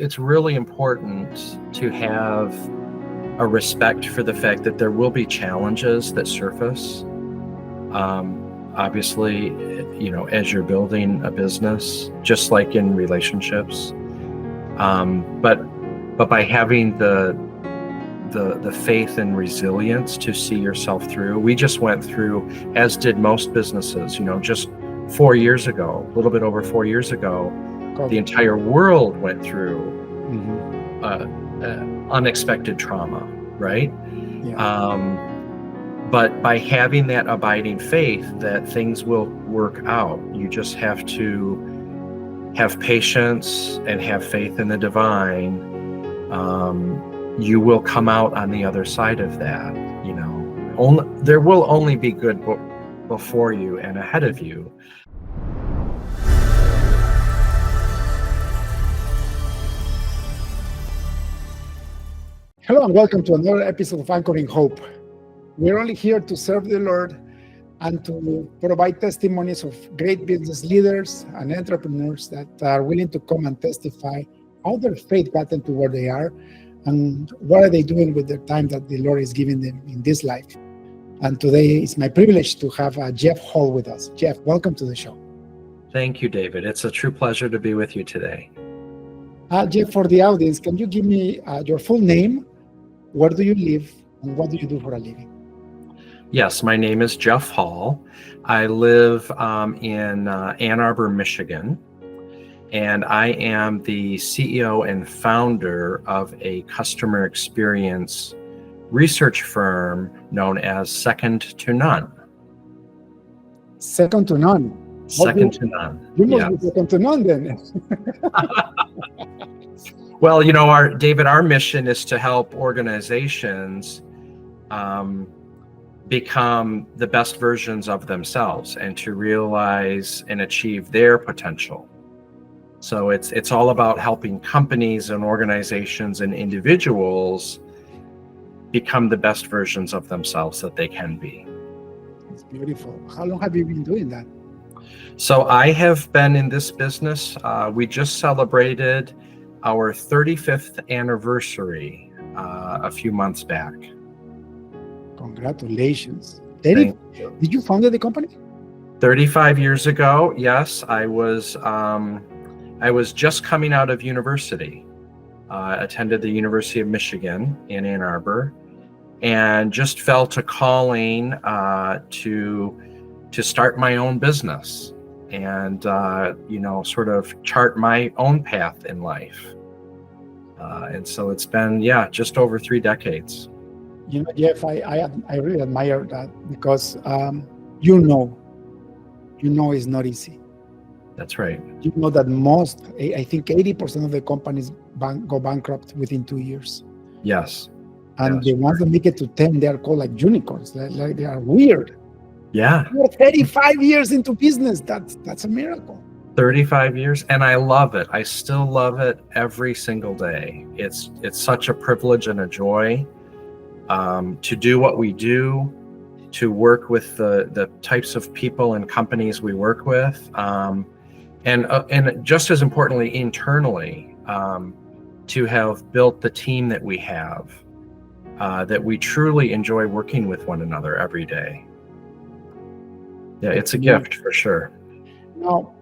it's really important to have a respect for the fact that there will be challenges that surface. Obviously, as you're building a business, just like in relationships. But by having the faith and resilience to see yourself through, we just went through, as did most businesses, just 4 years ago, a little bit over 4 years ago, the entire world went through unexpected trauma, right? Yeah. But by having that abiding faith that things will work out, you just have to have patience and have faith in the divine. You will come out on the other side of that. There will only be good before you and ahead of you. Hello and welcome to another episode of Anchoring Hope. We're only here to serve the Lord and to provide testimonies of great business leaders and entrepreneurs that are willing to come and testify how their faith got them to where they are and what are they doing with their time that the Lord is giving them in this life. And today it's my privilege to have Jeff Hall with us. Jeff, welcome to the show. Thank you, David. It's a true pleasure to be with you today. Jeff, for the audience, can you give me your full name? Where do you live and what do you do for a living? Yes, my name is Jeff Hall. I live in Ann Arbor, Michigan, and I am the CEO and founder of a customer experience research firm known as Second to None. Second to none? Second to none. You must be second to none then. Well, David, our mission is to help organizations become the best versions of themselves and to realize and achieve their potential. So it's all about helping companies and organizations and individuals become the best versions of themselves that they can be. It's beautiful. How long have you been doing that? So I have been in this business. We just celebrated our 35th anniversary a few months back. Congratulations. Did you found the company? 35 years ago, yes. I was just coming out of university. Attended the University of Michigan in Ann Arbor, and just felt a calling to start my own business and sort of chart my own path in life. And so it's been just over 3 decades. Jeff, I really admire that because it's not easy. That's right. You know that I think 80% of the companies go bankrupt within 2 years. Yes. And the ones that make it to 10, they are called like unicorns. Like they are weird. Yeah. You're 35 years into business. That's a miracle. 35 years, and I love it. I still love it every single day. It's such a privilege and a joy to do what we do, to work with the types of people and companies we work with, and just as importantly, internally, to have built the team that we have, that we truly enjoy working with one another every day. Yeah, it's a gift for sure. Now,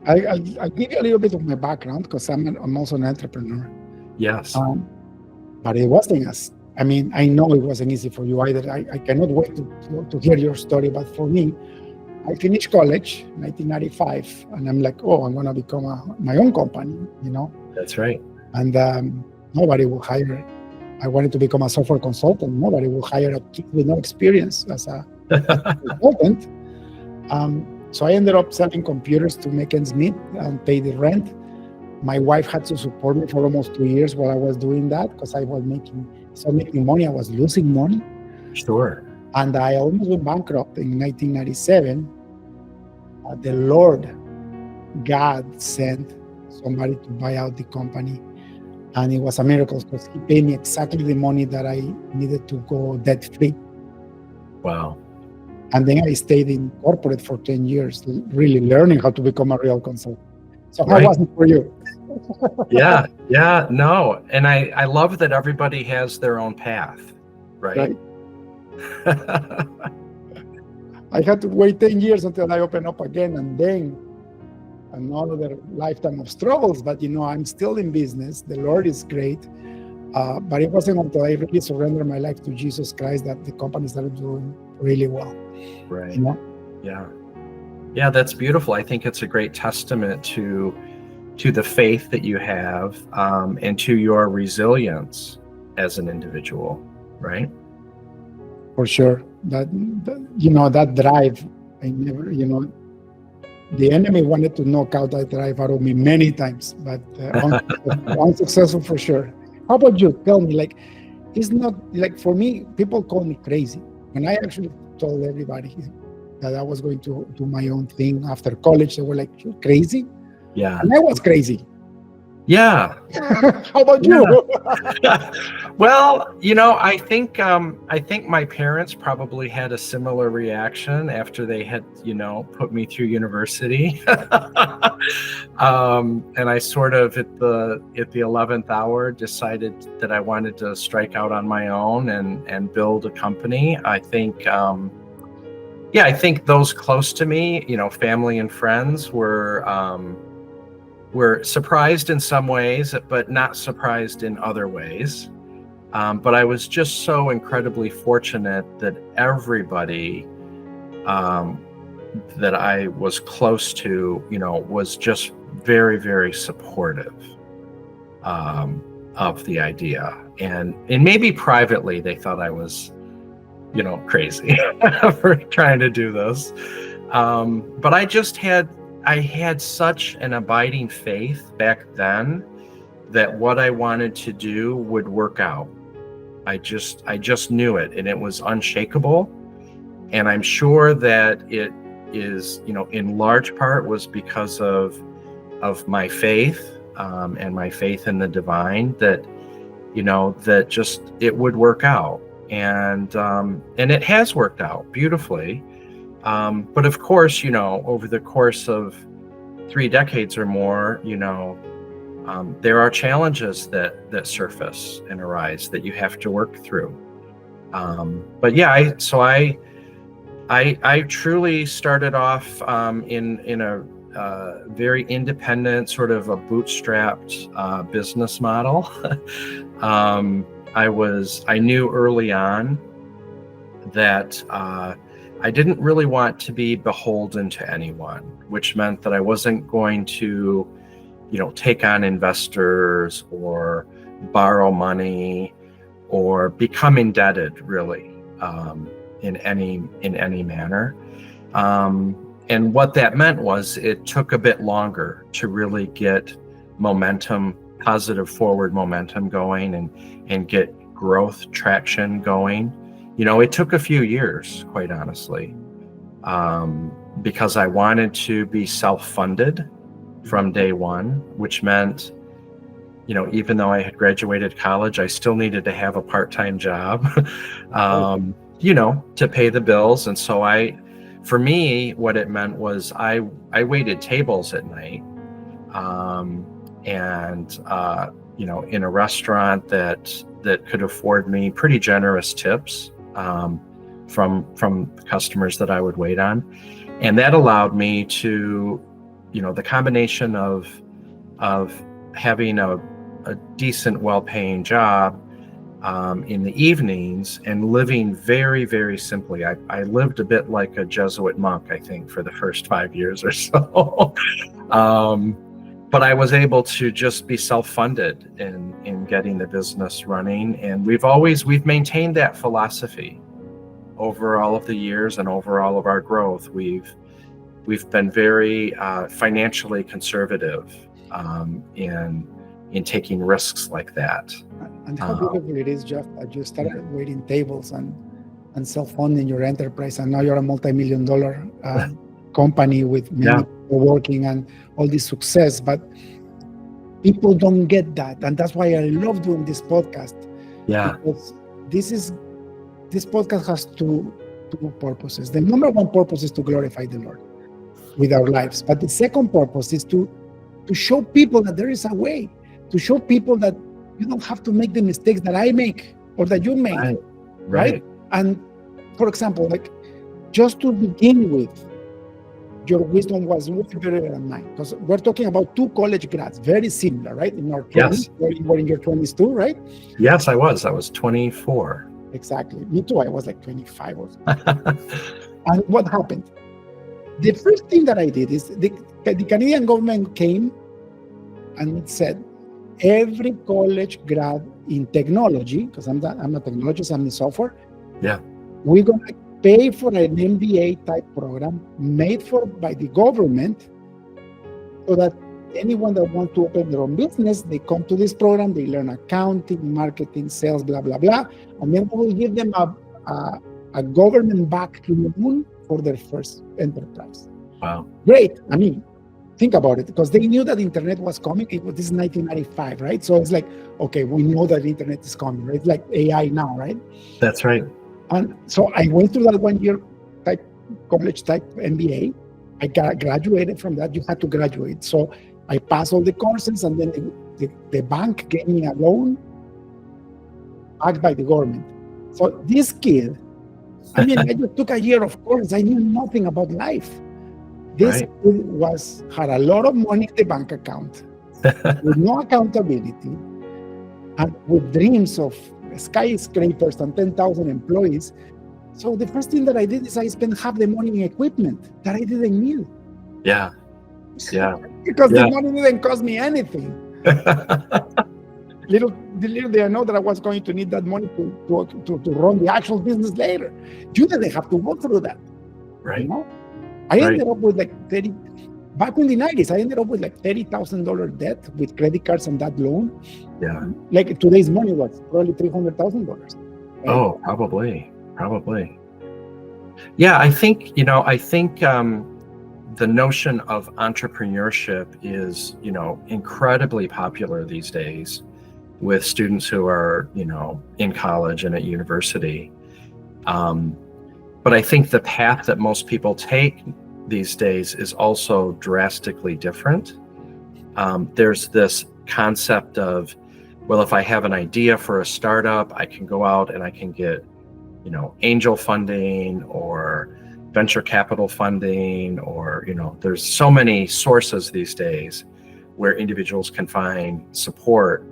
I'll give you a little bit of my background because I'm also an entrepreneur. Yes. But it wasn't I know it wasn't easy for you either. I cannot wait to hear your story. But for me, I finished college in 1995, and I'm like, I'm going to become my own company, That's right. And nobody will hire. I wanted to become a software consultant. Nobody will hire a kid with no experience as a consultant. So I ended up selling computers to make ends meet and pay the rent. My wife had to support me for almost 2 years while I was doing that because I was making money. I was losing money. Sure. And I almost went bankrupt in 1997. The Lord, God, sent somebody to buy out the company. And it was a miracle because he paid me exactly the money that I needed to go debt-free. Wow. And then I stayed in corporate for 10 years, really learning how to become a real consultant. So how was it for you? Yeah, yeah, no. And I love that everybody has their own path, right? I had to wait 10 years until I open up again, and then another lifetime of struggles. But I'm still in business. The Lord is great. But it wasn't until I really surrendered my life to Jesus Christ that the company started doing really well. Right. You know? Yeah. Yeah, that's beautiful. I think it's a great testament to the faith that you have, and to your resilience as an individual, right? For sure. That drive, I never, the enemy wanted to knock out that drive out of me many times, but unsuccessful for sure. How about you? Tell me, like, it's not like, for me, people call me crazy. When I actually told everybody that I was going to do my own thing after college, they were like, "You're crazy?" Yeah. And I was crazy. Yeah. How about you? Well, I think my parents probably had a similar reaction after they had, put me through university. And I sort of at the 11th hour decided that I wanted to strike out on my own and build a company. I think I think those close to me, family and friends were surprised in some ways, but not surprised in other ways. But I was just so incredibly fortunate that everybody that I was close to, was just very, very supportive of the idea. And maybe privately they thought I was, crazy for trying to do this. But I had such an abiding faith back then that what I wanted to do would work out. I just knew it, and it was unshakable. And I'm sure that it is, in large part was because of my faith, and my faith in the divine, that, that just it would work out. And it has worked out beautifully. But of course, over the course of 3 decades or more, there are challenges that surface and arise that you have to work through. But yeah, I truly started off in a very independent, sort of a bootstrapped business model. I knew early on that I didn't really want to be beholden to anyone, which meant that I wasn't going to, take on investors or borrow money or become indebted, really, in any manner. And what that meant was it took a bit longer to really get momentum, positive forward momentum going, and get growth traction going. It took a few years, quite honestly, because I wanted to be self-funded from day one, which meant, even though I had graduated college, I still needed to have a part-time job, to pay the bills. And so for me, what it meant was I waited tables at night, and in a restaurant that could afford me pretty generous tips from customers that I would wait on. And that allowed me to, the combination of having a decent, well-paying job in the evenings and living very, very simply. I lived a bit like a Jesuit monk, I think, for the first 5 years or so. But I was able to just be self-funded in getting the business running. And we've maintained that philosophy over all of the years, and over all of our growth. We've been very financially conservative in taking risks like that. And how beautiful it is, Jeff, that you started waiting tables and self-funding your enterprise, and now you're a multi-million-dollar company with many people working and all this success. But people don't get that, and that's why I love doing this podcast. Yeah, because this podcast has two purposes. The number one purpose is to glorify the Lord with our lives, but the second purpose is to to show people that there is a way, to show people that you don't have to make the mistakes that I make or that you make, right? And for example, like just to begin with, your wisdom was way better than mine, because we're talking about two college grads, very similar, right? In our 20s, you were in your 20s too, right? Yes, I was 24. Exactly. Me too. I was like 25 or something. And what happened? The first thing that I did is the Canadian government came and said, every college grad in technology, because I'm a technologist, I'm in software. Yeah. We're going to pay for an MBA type program made by the government, so that anyone that wants to open their own business, they come to this program, they learn accounting, marketing, sales, blah, blah, blah. And then we will give them a government-backed loan for their first enterprise. Wow. Great. I mean, think about it, because they knew that the internet was coming. This is 1995, right? So it's like, okay, we know that the internet is coming, right? It's like AI now, right? That's right. And so I went through that 1 year college type MBA. I graduated from that. You had to graduate. So I passed all the courses, and then the bank gave me a loan backed by the government. So this kid, I mean, I just took a year of course. I knew nothing about life. This kid had a lot of money in the bank account with no accountability and with dreams of skyscrapers and 10,000 employees. So the first thing that I did is I spent half the money in equipment that I didn't need. Yeah. Because the money didn't cost me anything. Little did I know that I was going to need that money to run the actual business later. You didn't have to go through that. Right. You know? I ended up with like back in the 90s, I ended up with like $30,000 debt with credit cards and that loan. Yeah. Like today's money was probably $300,000. Right? Oh, probably. Yeah, I think the notion of entrepreneurship is, incredibly popular these days with students who are, in college and at university. But I think the path that most people take these days is also drastically different. There's this concept of, well, if I have an idea for a startup, I can go out and I can get, angel funding or venture capital funding, or, there's so many sources these days where individuals can find support.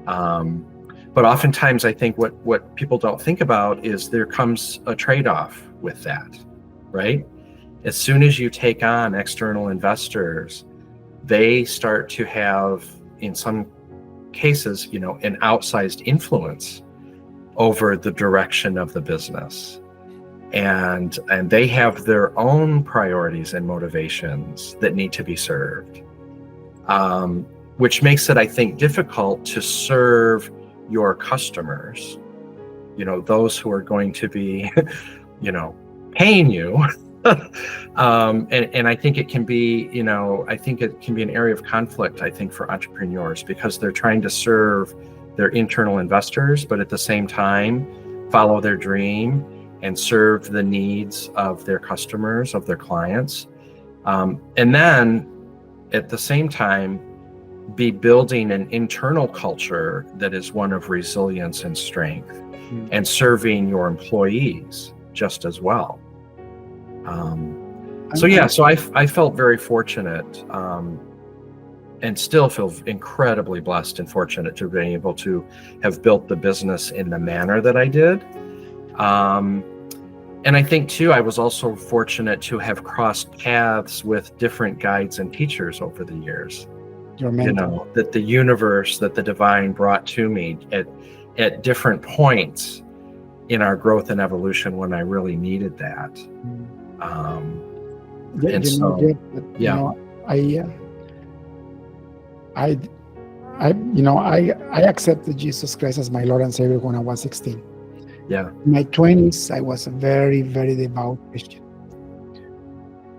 But oftentimes I think what people don't think about is there comes a trade-off with that, right? As soon as you take on external investors, they start to have, in some cases, an outsized influence over the direction of the business. And they have their own priorities and motivations that need to be served, which makes it, I think, difficult to serve your customers, those who are going to be, paying you. And I think it can be, an area of conflict, I think, for entrepreneurs, because they're trying to serve their internal investors, but at the same time, follow their dream and serve the needs of their customers, of their clients. And then at the same time, be building an internal culture that is one of resilience and strength, and serving your employees just as well. So I felt very fortunate, and still feel incredibly blessed and fortunate to be able to have built the business in the manner that I did. And I think too, I was also fortunate to have crossed paths with different guides and teachers over the years. That the universe, that the divine brought to me at different points in our growth and evolution when I really needed that. I accepted Jesus Christ as my Lord and Savior when I was 16. Yeah. In my 20s, I was a very, very devout Christian.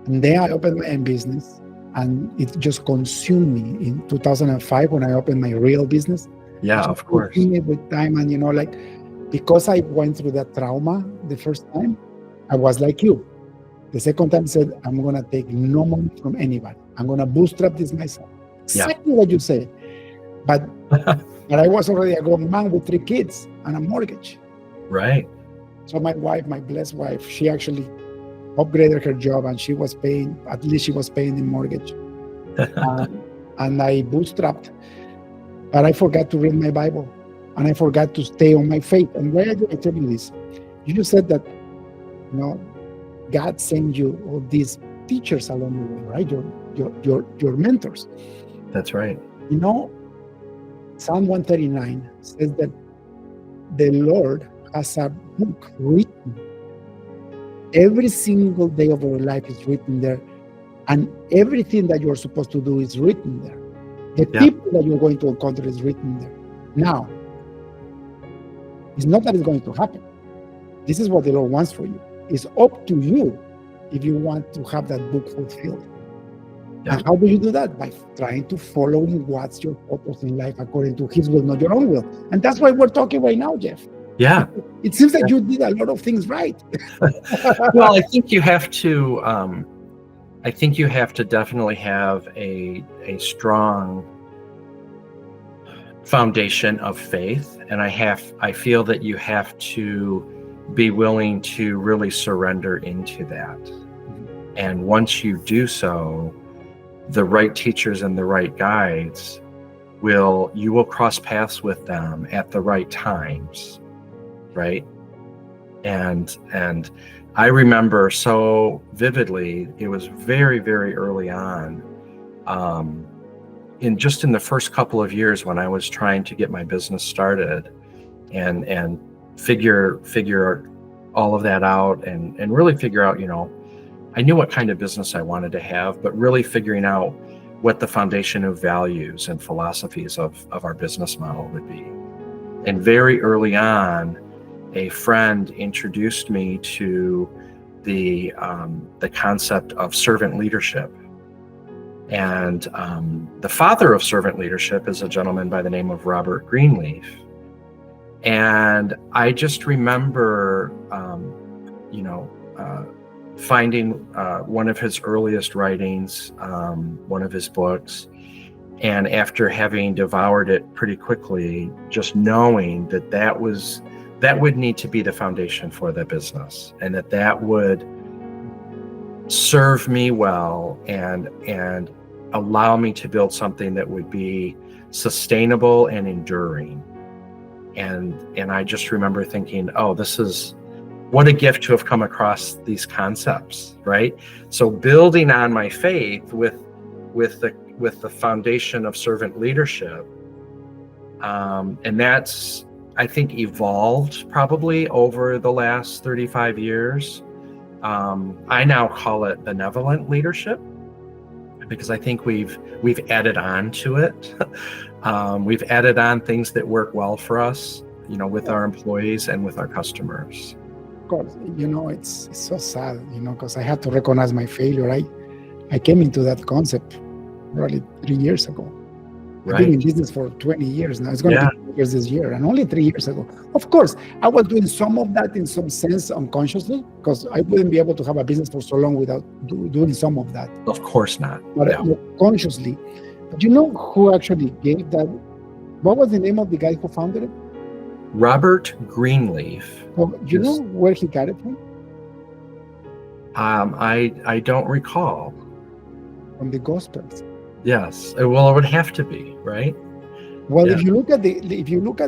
And then I opened my own business, and it just consumed me in 2005 when I opened my real business. Yeah, of course. With time, and because I went through that trauma the first time, I was like you. The second time I said, I'm going to take no money from anybody. I'm going to bootstrap this myself. exactly what you say. But I was already a grown man with 3 kids and a mortgage. Right. So my wife, my blessed wife, she actually upgraded her job, and she was paying, at least she was paying the mortgage. And I bootstrapped, but I forgot to read my Bible, and I forgot to stay on my faith. And why do I tell you this? You just said that, God sent you all these teachers along the way, right? Your mentors. That's right. Psalm 139 says that the Lord has a book written. Every single day of our life is written there, and everything that you're supposed to do is written there. The people that you're going to encounter is written there. Now, it's not that it's going to happen. This is what the Lord wants for you. It's up to you if you want to have that book fulfilled. Yeah. And how do you do that? By trying to follow what's your purpose in life according to His will, not your own will. And that's why we're talking right now, Jeff. Yeah. It seems that you did a lot of things right. Well, I think you have to. I think you have to definitely have a strong foundation of faith, and I feel that you have to be willing to really surrender into that. And once you do so, the right teachers and the right guides you will cross paths with them at the right times, right? And I remember so vividly, it was very, very early on, in the first couple of years when I was trying to get my business started and figure all of that out and really figure out, I knew what kind of business I wanted to have, but really figuring out what the foundation of values and philosophies of our business model would be. And very early on, a friend introduced me to the concept of servant leadership. And the father of servant leadership is a gentleman by the name of Robert Greenleaf. And I just remember, finding one of his earliest writings, one of his books, and after having devoured it pretty quickly, just knowing that would need to be the foundation for the business, and that would serve me well and allow me to build something that would be sustainable and enduring. And I just remember thinking, oh, what a gift to have come across these concepts, right? So building on my faith with the foundation of servant leadership, and that's, I think, evolved probably over the last 35 years. I now call it benevolent leadership, because I think we've added on to it. We've added on things that work well for us, with our employees and with our customers. Of course, it's so sad, because I had to recognize my failure. I came into that concept probably 3 years ago. Right. I've been in business for 20 years now. It's going to be 2 years this year, and only 3 years ago. Of course, I was doing some of that in some sense unconsciously, because I wouldn't be able to have a business for so long without doing some of that. Of course not. But consciously. But who actually gave that? What was the name of the guy who founded it? Robert Greenleaf. Well, do you know where he got it from? I don't recall. From the Gospels. Yes. Well, it would have to be, right? Well, if you look at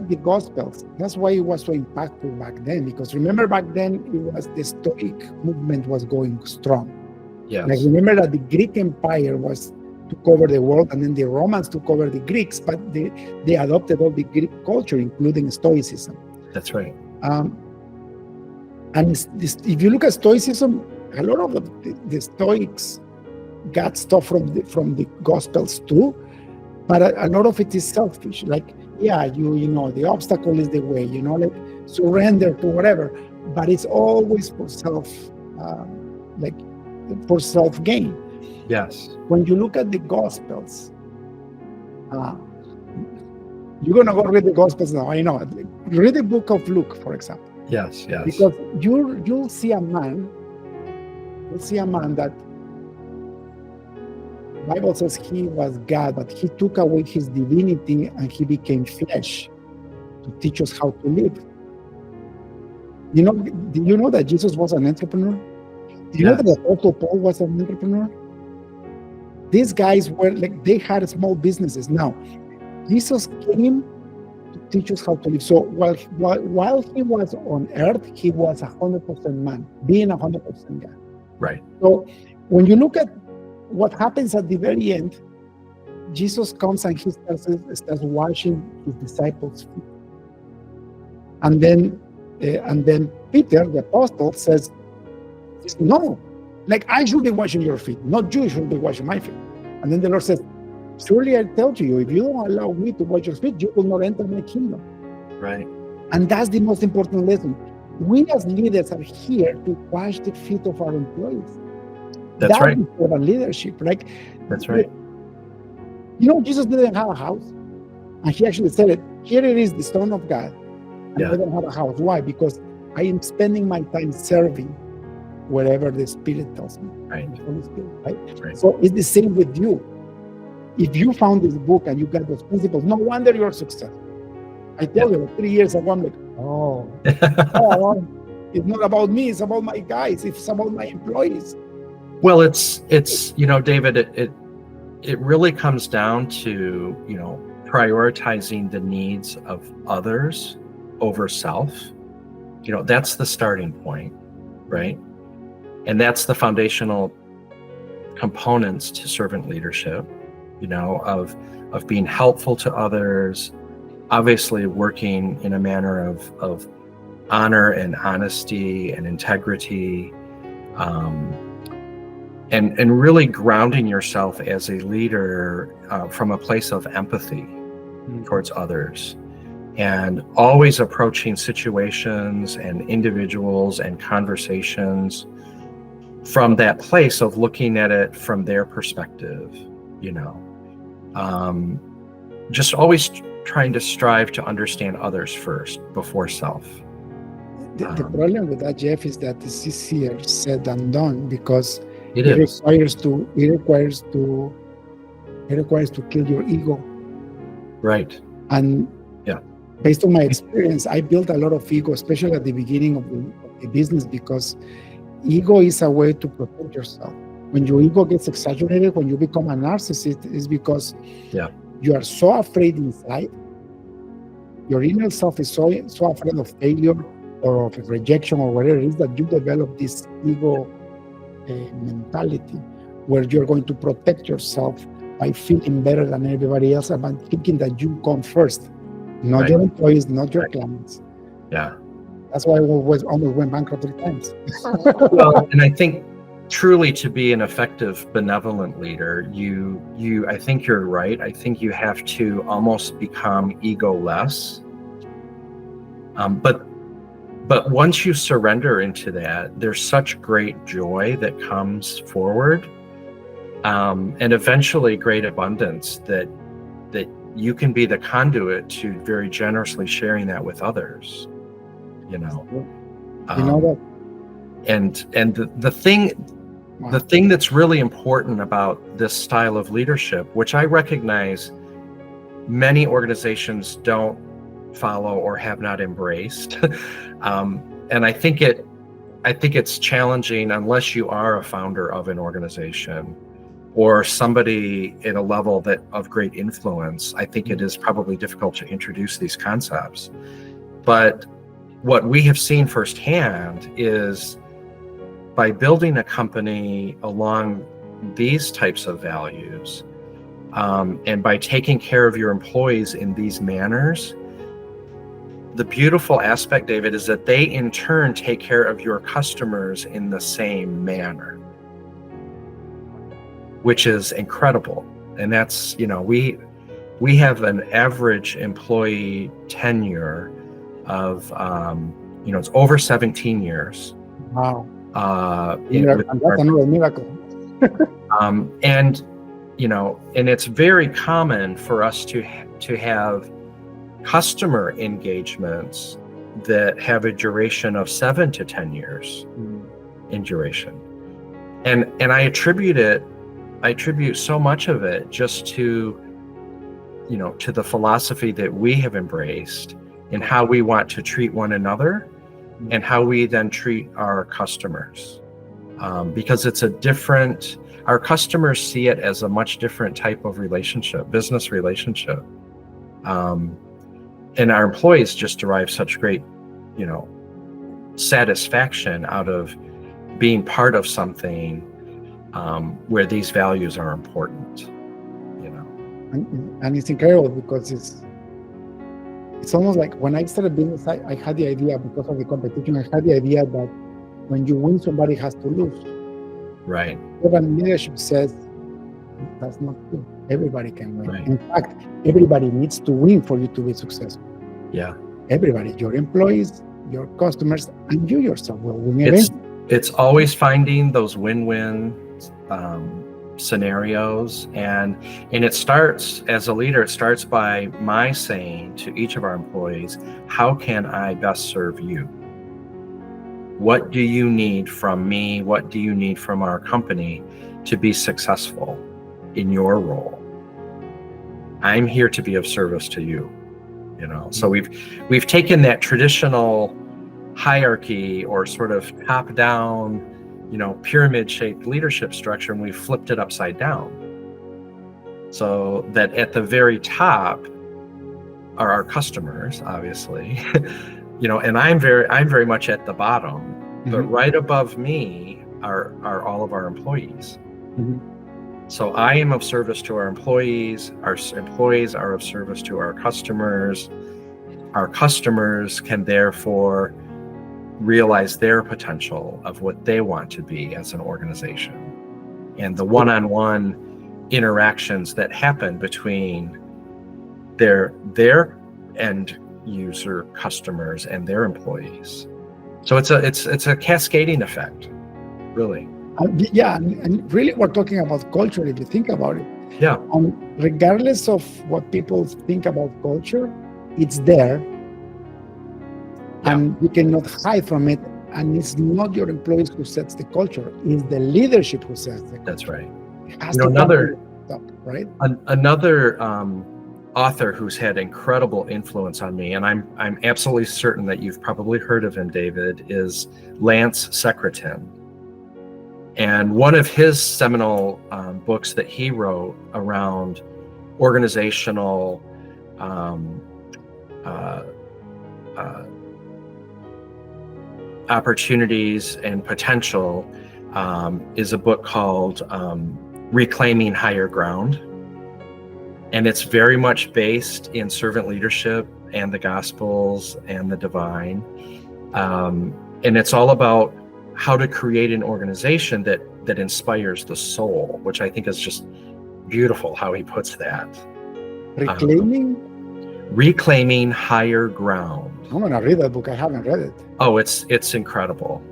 the Gospels, that's why it was so impactful back then. Because remember, back then it was the Stoic movement was going strong. Yes. Like, remember that the Greek Empire took over the world, and then the Romans took over the Greeks, but they adopted all the Greek culture, including Stoicism. That's right. And if you look at Stoicism, a lot of the Stoics got stuff from the Gospels too, but a lot of it is selfish. Like, the obstacle is the way, like surrender to whatever, but it's always for for self gain. Yes. When you look at the Gospels, you're gonna go read the Gospels now. I know. Read the book of Luke, for example. Yes. Because you'll see a man that Bible says he was God, but he took away his divinity and he became flesh to teach us how to live. Do you know that Jesus was an entrepreneur? Do you know that the Apostle Paul was an entrepreneur? These guys were like, they had small businesses. Now, Jesus came to teach us how to live. So while he was on earth, he was 100% man, being 100% God. Right. So when you look at what happens at the very end, Jesus comes and he starts washing his disciples' feet. And then Peter, the apostle, says, no, like I should be washing your feet, not you should be washing my feet. And then the Lord says, surely I tell you, if you don't allow me to wash your feet, you will not enter my kingdom. Right. And that's the most important lesson. We as leaders are here to wash the feet of our employees. That's right. That's important leadership. Like, that's right. Jesus didn't have a house. And he actually said it, here it is, the Son of God. And I don't have a house. Why? Because I am spending my time serving wherever the Spirit tells me. Right. The Holy Spirit, right? So it's the same with you. If you found this book and you got those principles, no wonder you're successful. I told you 3 years ago, I'm like, it's not about me, it's about my guys, it's about my employees. Well, it's David, it really comes down to, prioritizing the needs of others over self. That's the starting point, right? And that's the foundational components to servant leadership, of being helpful to others, obviously working in a manner of honor and honesty and integrity, and really grounding yourself as a leader from a place of empathy towards others, and always approaching situations and individuals and conversations from that place of looking at it from their perspective, just always trying to strive to understand others first before self. The problem with that, Jeff, is that it's easier said than done, because it requires to kill your ego. Right. And based on my experience, I built a lot of ego, especially at the beginning of the business, because ego is a way to protect yourself. When your ego gets exaggerated, when you become a narcissist, it's because you are so afraid inside. Your inner self is so afraid of failure or of rejection or whatever it is, that you develop this ego mentality where you're going to protect yourself by feeling better than everybody else, and by thinking that you come first, not your employees, not your clients. Yeah. That's why I almost went bankrupt 3 times. Well, and I think truly to be an effective benevolent leader, I think you're right. I think you have to almost become ego-less. But once you surrender into that, there's such great joy that comes forward, and eventually great abundance that you can be the conduit to very generously sharing that with others. That. And the thing that's really important about this style of leadership, which I recognize many organizations don't follow or have not embraced, and I think it's challenging unless you are a founder of an organization or somebody at a level of great influence. I think it is probably difficult to introduce these concepts. But what we have seen firsthand is, by building a company along these types of values, and by taking care of your employees in these manners, the beautiful aspect, David, is that they in turn take care of your customers in the same manner, which is incredible. And that's, we have an average employee tenure of, it's over 17 years. Wow. That's another miracle. And it's very common for us to have customer engagements that have a duration of 7 to 10 years in duration. And I attribute it attribute so much of it just to, to the philosophy that we have embraced and how we want to treat one another and how we then treat our customers. Because it's our customers see it as a much different type of relationship, business relationship. And our employees just derive such great, satisfaction out of being part of something where these values are important. And it's incredible because it's almost like when I started business, I had the idea, because of the competition, I had the idea that when you win, somebody has to lose. Right. Urban leadership says that's not true. Everybody can win. Right. In fact, everybody needs to win for you to be successful. Yeah. Everybody, your employees, your customers, and you yourself will win. It's always finding those win-win scenarios, and it starts, as a leader, it starts by my saying to each of our employees, how can I best serve you? What do you need from me? What do you need from our company to be successful in your role? I'm here to be of service to you. So we've taken that traditional hierarchy or sort of top-down, pyramid-shaped leadership structure, and we've flipped it upside down. So that at the very top are our customers, obviously, and I'm very much at the bottom, but right above me are all of our employees. So I am of service to our employees are of service to our customers can therefore realize their potential of what they want to be as an organization, and the one-on-one interactions that happen between their end user customers and their employees. So it's a cascading effect, really. And really we're talking about culture, if you think about it. Yeah. Regardless of what people think about culture, it's there. And you cannot hide from it. And it's not your employees who sets the culture; it's the leadership who sets the culture. That's right. It has to another top, right? Another author who's had incredible influence on me, and I'm absolutely certain that you've probably heard of him, David, is Lance Secretan. And one of his seminal books that he wrote around organizational opportunities and potential is a book called Reclaiming Higher Ground. And it's very much based in servant leadership and the Gospels and the divine. And it's all about how to create an organization that inspires the soul, which I think is just beautiful how he puts that. Reclaiming Higher Ground. I'm gonna read that book. I haven't read it. Oh, it's incredible.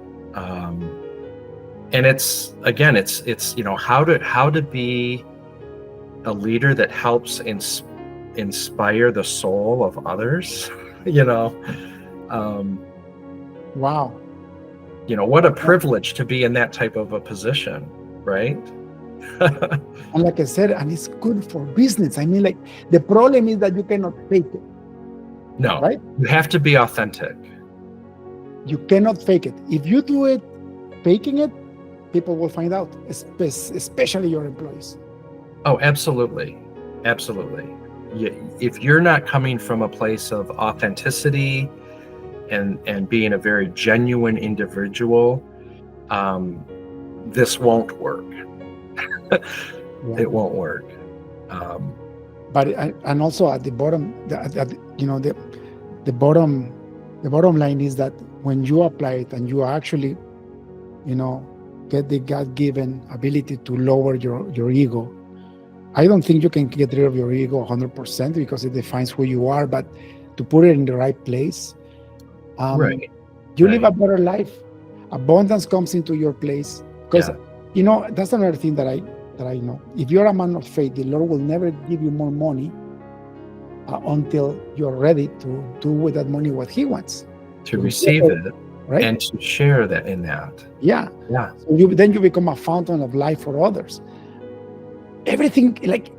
And it's how to be a leader that helps inspire the soul of others. Wow. What a privilege to be in that type of a position, right? And like I said, and it's good for business. I mean, like, the problem is that you cannot fake it. No, right? You have to be authentic. You cannot fake it. If you do it, faking it, people will find out, especially your employees. Oh, absolutely. Absolutely. If you're not coming from a place of authenticity and being a very genuine individual, this won't work. It won't work. And also at the bottom, the bottom line is that when you apply it and you actually, get the God-given ability to lower your ego. I don't think you can get rid of your ego 100% because it defines who you are, but to put it in the right place, you live a better life. Abundance comes into your place because that's another thing that I know. If you're a man of faith, the Lord will never give you more money until you're ready to do with that money what He wants. To receive it, right? And to share that in that. Yeah. So then you become a fountain of life for others. everything, like,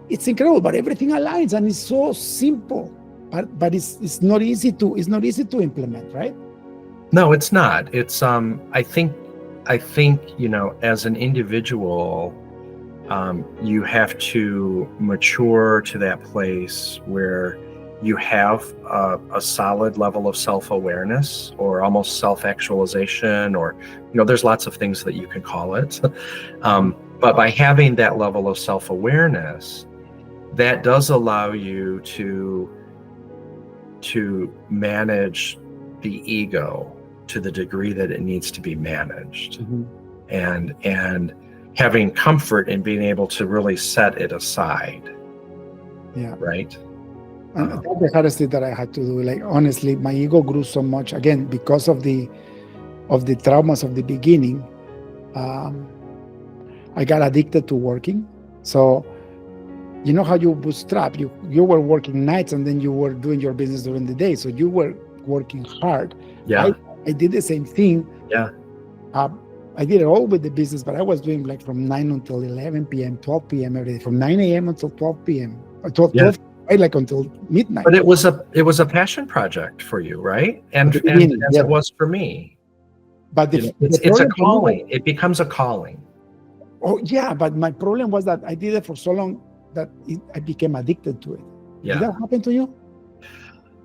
it's incredible, but everything aligns and it's so simple, but it's not easy to implement, right? No, it's not. It's I think as an individual, you have to mature to that place where you have a solid level of self-awareness, or almost self-actualization, or there's lots of things that you can call it. But by having that level of self-awareness, that does allow you to manage the ego to the degree that it needs to be managed, and having comfort in being able to really set it aside. Yeah. Right. And that's the hardest thing that I had to do. Like, honestly, my ego grew so much, again, because of the traumas of the beginning. I got addicted to working. So you know how you bootstrap, you were working nights and then you were doing your business during the day. So you were working hard. Yeah. I did the same thing. Yeah. I did it all with the business, but I was doing like from 9 until 11 p.m., 12 p.m. every day, from 9 a.m. until 12 p.m. 12, right, like until midnight. But it was a passion project for you, right? And as it was for me. But it's a calling. It becomes a calling. Oh yeah, but my problem was that I did it for so long that I became addicted to it. Yeah. Did that happen to you?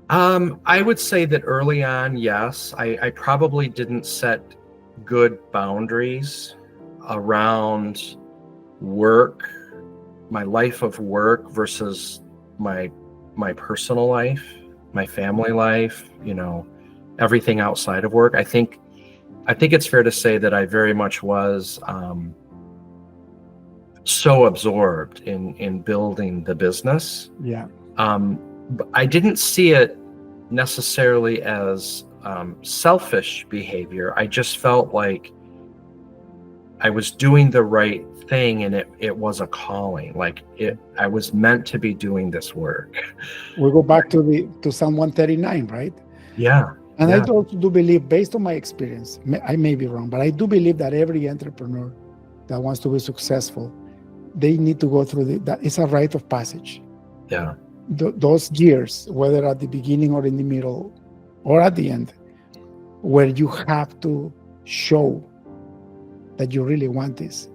I would say that early on, yes. I probably didn't set good boundaries around work, my life of work versus my personal life, my family life, everything outside of work. I think it's fair to say that I very much was so absorbed in building the business. Yeah. But I didn't see it necessarily as selfish behavior. I just felt like I was doing the right thing, and it was a calling. Like I was meant to be doing this work. We go back to Psalm 139, right? Yeah. And I also do believe, based on my experience, I may be wrong, but I do believe that every entrepreneur that wants to be successful, they need to go through that. It's a rite of passage. Yeah. Those years, whether at the beginning or in the middle or at the end, where you have to show that you really want this.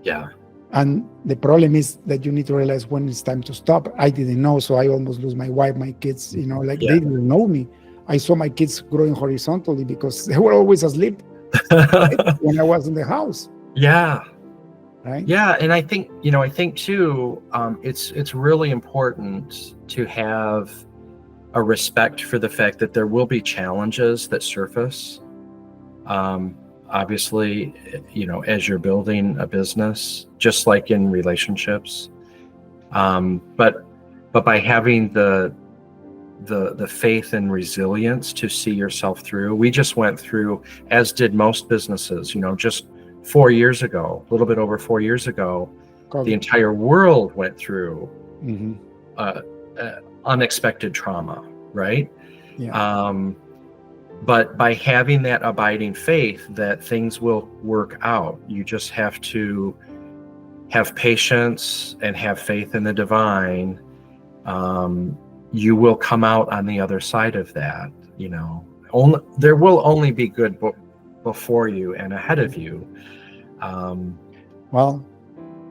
Yeah. And the problem is that you need to realize when it's time to stop. I didn't know, so I almost lose my wife, my kids, they didn't know me. I saw my kids growing horizontally because they were always asleep when I was in the house. Yeah. Right. Yeah. And I think too, it's really important to have a respect for the fact that there will be challenges that surface. Obviously, as you're building a business, just like in relationships. But by having the faith and resilience to see yourself through. We just went through, as did most businesses, just 4 years ago, a little bit over 4 years ago, the entire world went through unexpected trauma, right? Yeah. But by having that abiding faith that things will work out, you just have to have patience and have faith in the divine. You will come out on the other side of that. There will only be good before you and ahead of you. Well,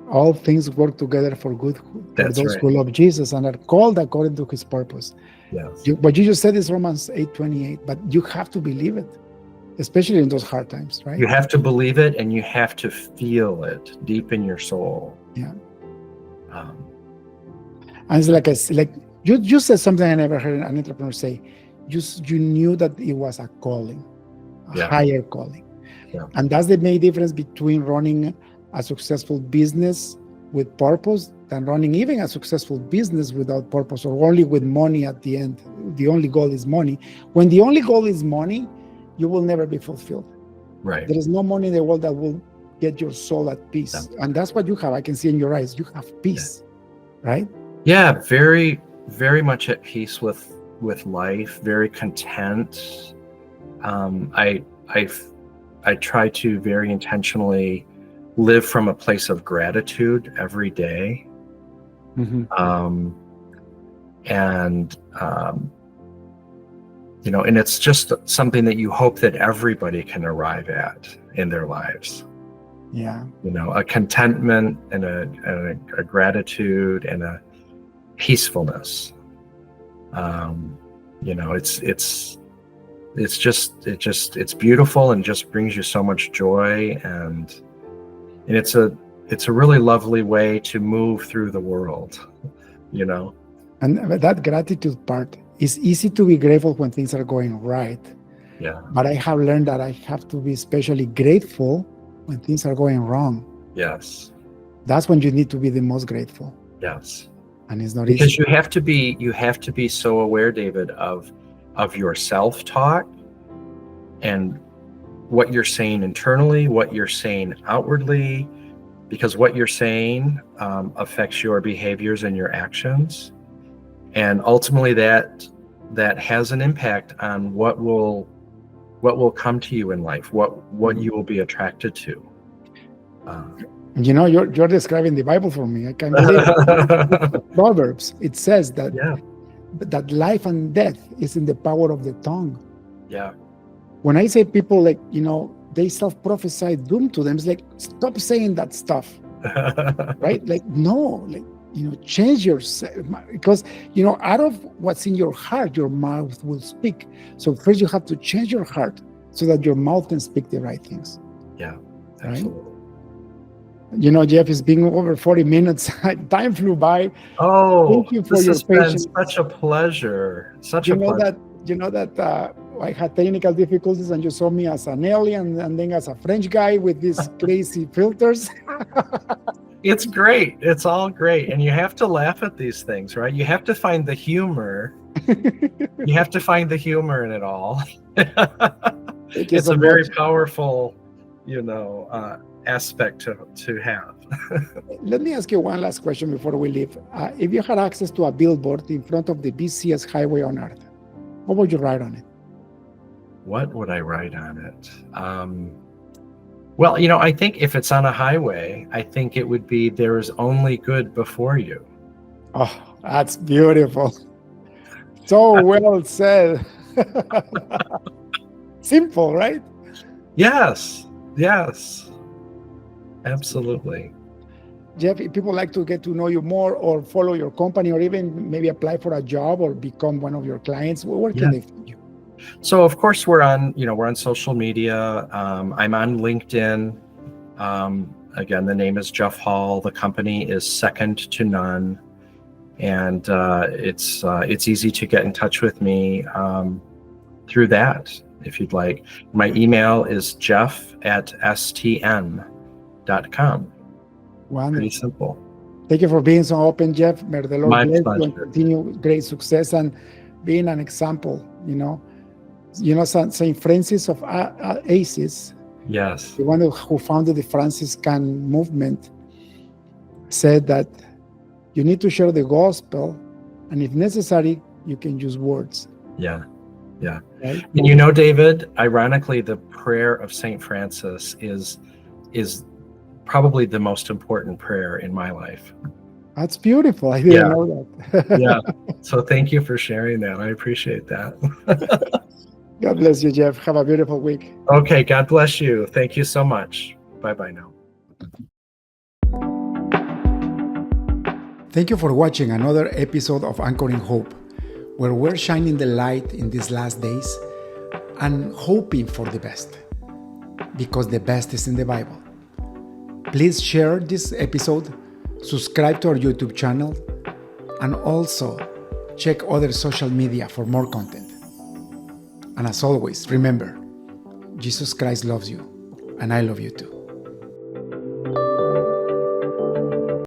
all things work together for good for those who love Jesus and are called according to his purpose. Yes. What you just said is Romans 8:28, but you have to believe it, especially in those hard times, right? You have to believe it, and you have to feel it deep in your soul. Yeah. And it's like you said something I never heard an entrepreneur say. You knew that it was a calling, a higher calling. Yeah. And that's the main difference between running a successful business with purpose than running even a successful business without purpose, or only with money at the end. The only goal is money. When the only goal is money, you will never be fulfilled. Right. There is no money in the world that will get your soul at peace. Yeah. And that's what you have. I can see in your eyes. You have peace, right? Yeah, very, very much at peace with life, very content. I try to very intentionally live from a place of gratitude every day. And and it's just something that you hope that everybody can arrive at in their lives. Yeah. A contentment and a gratitude and a peacefulness. It's beautiful and just brings you so much joy, and it's a really lovely way to move through the world. And that gratitude part, is easy to be grateful when things are going right. Yeah. But I have learned that I have to be especially grateful when things are going wrong. Yes. That's when you need to be the most grateful. Yes. And it's not because easy. you have to be so aware, David, of your self-talk and what you're saying internally, what you're saying outwardly, because what you're saying affects your behaviors and your actions. And ultimately that has an impact on what will come to you in life, what you will be attracted to. You're describing the Bible for me. I can't believe it. Proverbs, it says that that life and death is in the power of the tongue. Yeah. When I say people they self-prophesy doom to them, it's like, stop saying that stuff. Right? Like, no, change yourself, because out of what's in your heart, your mouth will speak. So first you have to change your heart so that your mouth can speak the right things. Yeah, absolutely. Right? Jeff, it's been over 40 minutes. Time flew by. Oh, thank you for your patience. Such a pleasure. I had technical difficulties, and you saw me as an alien and then as a French guy with these crazy filters. It's great. It's all great. And you have to laugh at these things, right? You have to find the humor. You have to find the humor in it all. It's a very powerful, aspect to have. Let me ask you one last question before we leave. If you had access to a billboard in front of the busiest highway on earth, what would you write on it? What would I write on it? Well, I think if it's on a highway, I think it would be, there is only good before you. Oh, that's beautiful. So well said. Simple, right? Yes. Absolutely. Jeff, if people like to get to know you more or follow your company or even maybe apply for a job or become one of your clients, where can they find you? So of course we're on social media. I'm on LinkedIn. Again, the name is Jeff Hall. The company is Second to None, and it's easy to get in touch with me through that if you'd like. My email is jeff@stn.com. Wonderful. Pretty simple. Thank you for being so open, Jeff. May the Lord bless you and continue great success and being an example. Saint Francis of Assisi, yes, the one who founded the Franciscan movement, said that you need to share the gospel, and if necessary, you can use words. Yeah. Right? And David, ironically, the prayer of Saint Francis is probably the most important prayer in my life. That's beautiful. I didn't know that. Yeah. So thank you for sharing that. I appreciate that. God bless you, Jeff. Have a beautiful week. Okay. God bless you. Thank you so much. Bye-bye now. Thank you for watching another episode of Anchoring Hope, where we're shining the light in these last days and hoping for the best, because the best is in the Bible. Please share this episode, subscribe to our YouTube channel, and also check other social media for more content. And as always, remember, Jesus Christ loves you, and I love you too.